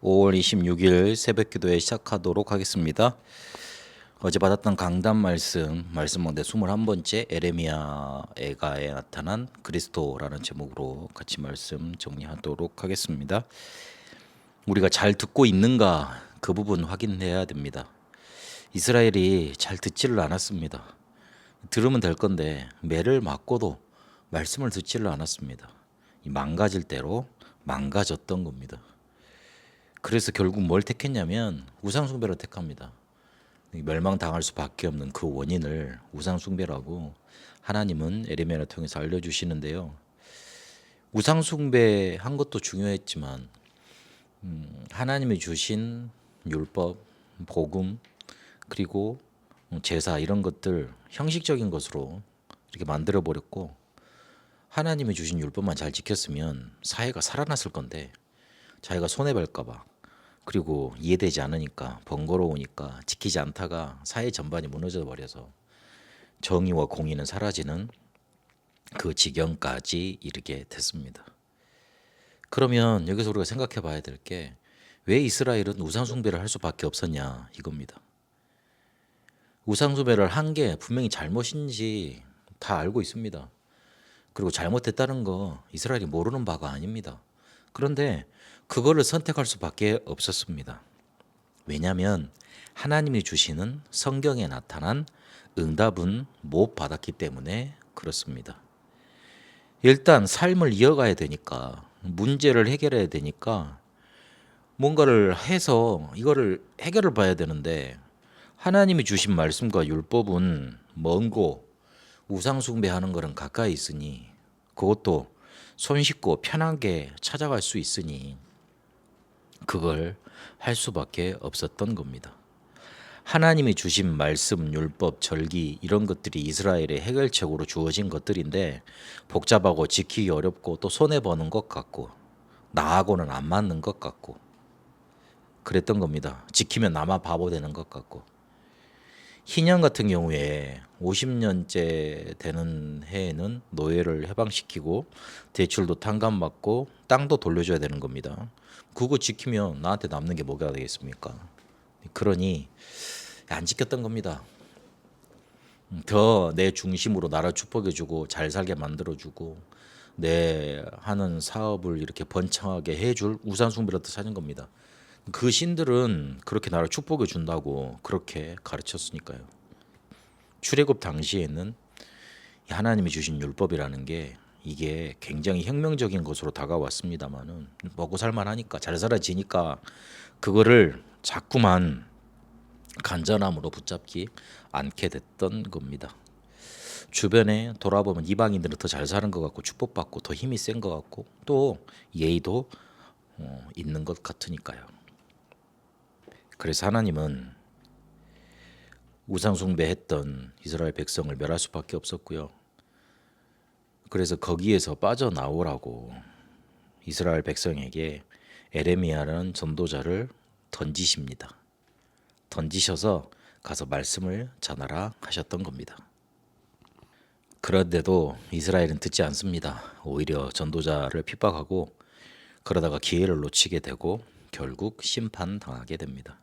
5월 26일 새벽기도회 시작하도록 하겠습니다. 어제 받았던 강단 말씀 가운데 21번째 에레미야 애가에 나타난 그리스도라는 제목으로 같이 말씀 정리하도록 하겠습니다. 우리가 잘 듣고 있는가 그 부분 확인해야 됩니다. 이스라엘이 잘 듣지를 않았습니다. 들으면 될 건데 매를 맞고도 말씀을 듣지를 않았습니다. 망가질 대로 망가졌던 겁니다. 그래서 결국 뭘 택했냐면 우상숭배를 택합니다. 멸망당할 수밖에 없는 그 원인을 우상숭배라고 하나님은 에레미야를 통해서 알려주시는데요. 우상숭배한 것도 중요했지만 하나님이 주신 율법, 복음, 그리고 제사 이런 것들 형식적인 것으로 이렇게 만들어 버렸고, 하나님이 주신 율법만 잘 지켰으면 사회가 살아났을 건데 자기가 손해볼까 봐, 그리고 이해되지 않으니까 번거로우니까 지키지 않다가 사회 전반이 무너져 버려서 정의와 공의는 사라지는 그 지경까지 이르게 됐습니다. 그러면 여기서 우리가 생각해 봐야 될 게, 왜 이스라엘은 우상숭배를 할 수밖에 없었냐 이겁니다. 우상숭배를 한 게 분명히 잘못인지 다 알고 있습니다. 그리고 잘못했다는 거 이스라엘이 모르는 바가 아닙니다. 그런데 그거를 선택할 수밖에 없었습니다. 왜냐하면 하나님이 주시는 성경에 나타난 응답은 못 받았기 때문에 그렇습니다. 일단 삶을 이어가야 되니까, 문제를 해결해야 되니까 뭔가를 해서 이거를 해결을 봐야 되는데, 하나님이 주신 말씀과 율법은 먼고 우상숭배하는 것은 가까이 있으니, 그것도 손쉽고 편하게 찾아갈 수 있으니 그걸 할 수밖에 없었던 겁니다. 하나님이 주신 말씀, 율법, 절기 이런 것들이 이스라엘의 해결책으로 주어진 것들인데 복잡하고 지키기 어렵고 또 손해보는 것 같고 나하고는 안 맞는 것 같고 그랬던 겁니다. 지키면 나만 바보 되는 것 같고. 희년 같은 경우에 50년째 되는 해에는 노예를 해방시키고 대출도 탕감받고 땅도 돌려줘야 되는 겁니다. 그거 지키면 나한테 남는 게 뭐가 되겠습니까? 그러니 안 지켰던 겁니다. 더 내 중심으로 나를 축복해주고 잘 살게 만들어주고 내 하는 사업을 이렇게 번창하게 해줄 우상숭배를 찾은 겁니다. 그 신들은 그렇게 나를 축복해 준다고 그렇게 가르쳤으니까요. 출애굽 당시에는 하나님이 주신 율법이라는 게 이게 굉장히 혁명적인 것으로 다가왔습니다만은 먹고 살만하니까 잘 살아지니까 그거를 자꾸만 간절함으로 붙잡지 않게 됐던 겁니다. 주변에 돌아보면 이방인들은 더 잘 사는 것 같고 축복받고 더 힘이 센 것 같고 또 예의도 있는 것 같으니까요. 그래서 하나님은 우상숭배했던 이스라엘 백성을 멸할 수밖에 없었고요. 그래서 거기에서 빠져나오라고 이스라엘 백성에게 에레미야라는 전도자를 던지십니다. 던지셔서 가서 말씀을 전하라 하셨던 겁니다. 그런데도 이스라엘은 듣지 않습니다. 오히려 전도자를 핍박하고 그러다가 기회를 놓치게 되고 결국 심판당하게 됩니다.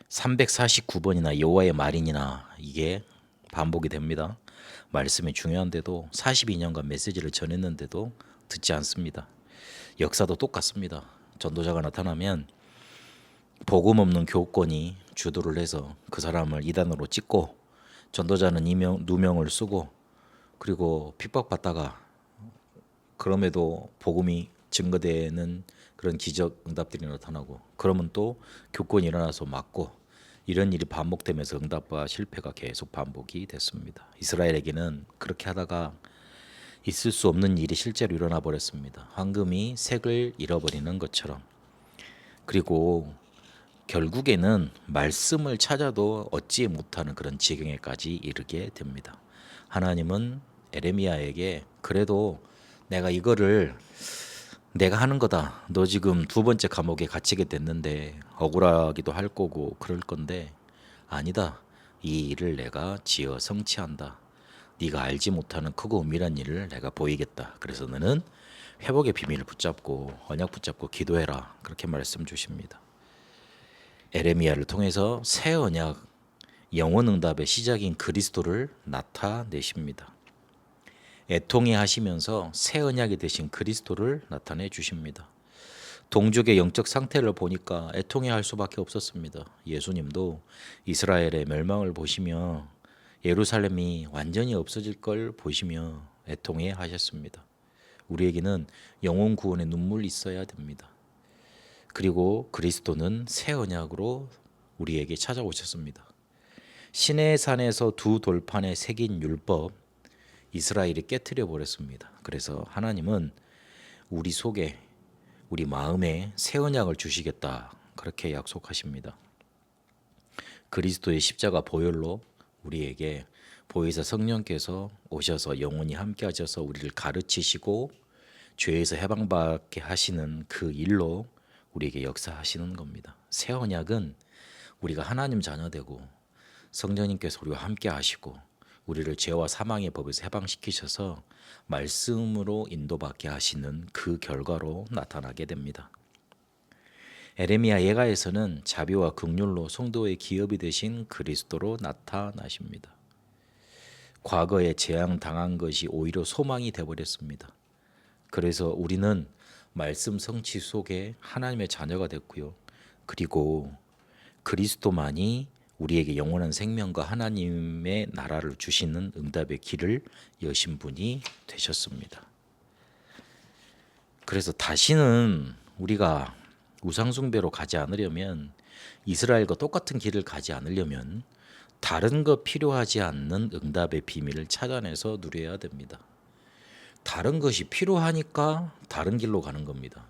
349번이나 여호와의 말이니나 이게 반복이 됩니다. 말씀이 중요한데도 42년간 메시지를 전했는데도 듣지 않습니다. 역사도 똑같습니다. 전도자가 나타나면 복음 없는 교권이 주도를 해서 그 사람을 이단으로 찍고 전도자는 누명을 쓰고 그리고 핍박받다가 그럼에도 복음이 증거되는 그런 기적 응답들이 나타나고 그러면 또 교권이 일어나서 막고 이런 일이 반복되면서 응답과 실패가 계속 반복이 됐습니다. 이스라엘에게는 그렇게 하다가 있을 수 없는 일이 실제로 일어나 버렸습니다. 황금이 색을 잃어버리는 것처럼. 그리고 결국에는 말씀을 찾아도 얻지 못하는 그런 지경에까지 이르게 됩니다. 하나님은 에레미야에게 그래도 내가 이거를 내가 하는 거다. 너 지금 두 번째 감옥에 갇히게 됐는데 억울하기도 할 거고 그럴 건데 아니다. 이 일을 내가 지어 성취한다. 네가 알지 못하는 크고 은밀한 일을 내가 보이겠다. 그래서 너는 회복의 비밀을 붙잡고 언약 붙잡고 기도해라. 그렇게 말씀 주십니다. 에레미야를 통해서 새 언약 영원 응답의 시작인 그리스도를 나타내십니다. 애통해 하시면서 새 언약이 되신 그리스도를 나타내 주십니다. 동족의 영적 상태를 보니까 애통해 할 수밖에 없었습니다. 예수님도 이스라엘의 멸망을 보시며 예루살렘이 완전히 없어질 걸 보시며 애통해 하셨습니다. 우리에게는 영혼 구원의 눈물이 있어야 됩니다. 그리고 그리스도는 새 언약으로 우리에게 찾아오셨습니다. 시내 산에서 두 돌판에 새긴 율법 이스라엘이 깨트려 버렸습니다. 그래서 하나님은 우리 속에 우리 마음에 새 언약을 주시겠다 그렇게 약속하십니다. 그리스도의 십자가 보혈로 우리에게 보혜사 성령께서 오셔서 영원히 함께 하셔서 우리를 가르치시고 죄에서 해방받게 하시는 그 일로 우리에게 역사하시는 겁니다. 새 언약은 우리가 하나님 자녀 되고 성령님께서 우리와 함께 하시고 우리를 죄와 사망의 법에서 해방시키셔서 말씀으로 인도받게 하시는 그 결과로 나타나게 됩니다. 에레미야 예가에서는 자비와 긍휼로 성도의 기업이 되신 그리스도로 나타나십니다. 과거에 재앙당한 것이 오히려 소망이 되어버렸습니다. 그래서 우리는 말씀 성취 속에 하나님의 자녀가 됐고요. 그리고 그리스도만이 우리에게 영원한 생명과 하나님의 나라를 주시는 응답의 길을 여신 분이 되셨습니다. 그래서 다시는 우리가 우상숭배로 가지 않으려면 이스라엘과 똑같은 길을 가지 않으려면 다른 것 필요하지 않는 응답의 비밀을 찾아내서 누려야 됩니다. 다른 것이 필요하니까 다른 길로 가는 겁니다.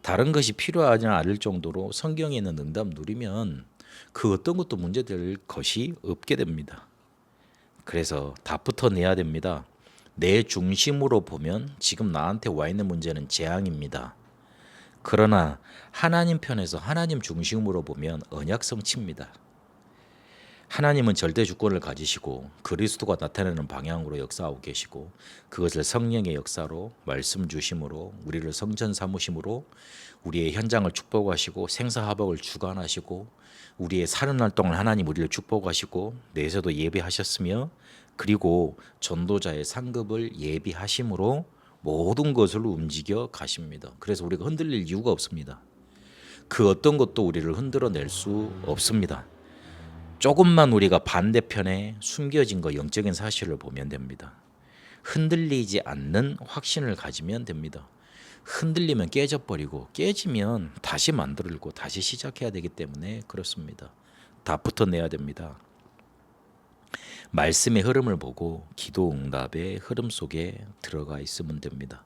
다른 것이 필요하지 않을 정도로 성경에 있는 응답 누리면 그 어떤 것도 문제될 것이 없게 됩니다. 그래서 답부터 내야 됩니다. 내 중심으로 보면 지금 나한테 와 있는 문제는 재앙입니다. 그러나 하나님 편에서 하나님 중심으로 보면 언약 성취입니다. 하나님은 절대 주권을 가지시고 그리스도가 나타내는 방향으로 역사하고 계시고 그것을 성령의 역사로 말씀 주심으로 우리를 성전 삼으심으로 우리의 현장을 축복하시고 생사화복을 주관하시고 우리의 사는 날 동안 하나님 우리를 축복하시고 내세도 예비하셨으며 그리고 전도자의 상급을 예비하심으로 모든 것을 움직여 가십니다. 그래서 우리가 흔들릴 이유가 없습니다. 그 어떤 것도 우리를 흔들어낼 수 없습니다. 조금만 우리가 반대편에 숨겨진 거 영적인 사실을 보면 됩니다. 흔들리지 않는 확신을 가지면 됩니다. 흔들리면 깨져버리고 깨지면 다시 만들고 다시 시작해야 되기 때문에 그렇습니다. 답부터 내야 됩니다. 말씀의 흐름을 보고 기도 응답의 흐름 속에 들어가 있으면 됩니다.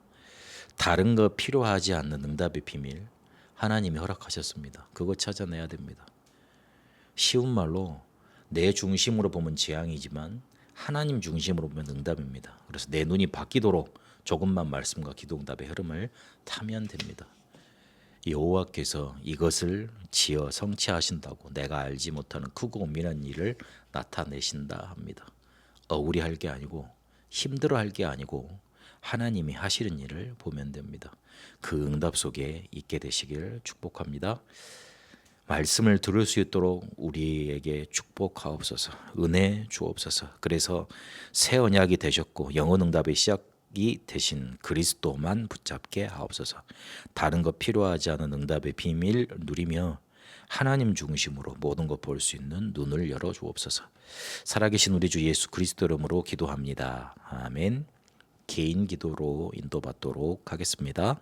다른 거 필요하지 않는 응답의 비밀 하나님이 허락하셨습니다. 그거 찾아내야 됩니다. 쉬운 말로 내 중심으로 보면 재앙이지만 하나님 중심으로 보면 응답입니다. 그래서 내 눈이 바뀌도록 조금만 말씀과 기도 응답의 흐름을 타면 됩니다. 여호와께서 이것을 지어 성취하신다고 내가 알지 못하는 크고 은밀한 일을 나타내신다 합니다. 억울해할 게 아니고 힘들어할 게 아니고 하나님이 하시는 일을 보면 됩니다. 그 응답 속에 있게 되시길 축복합니다. 말씀을 들을 수 있도록 우리에게 축복하옵소서. 은혜 주옵소서. 그래서 새 언약이 되셨고 영원 응답의 시작이 되신 그리스도만 붙잡게 하옵소서. 다른 것 필요하지 않은 응답의 비밀 누리며 하나님 중심으로 모든 것 볼 수 있는 눈을 열어 주옵소서. 살아계신 우리 주 예수 그리스도 이름으로 기도합니다. 아멘. 개인 기도로 인도받도록 하겠습니다.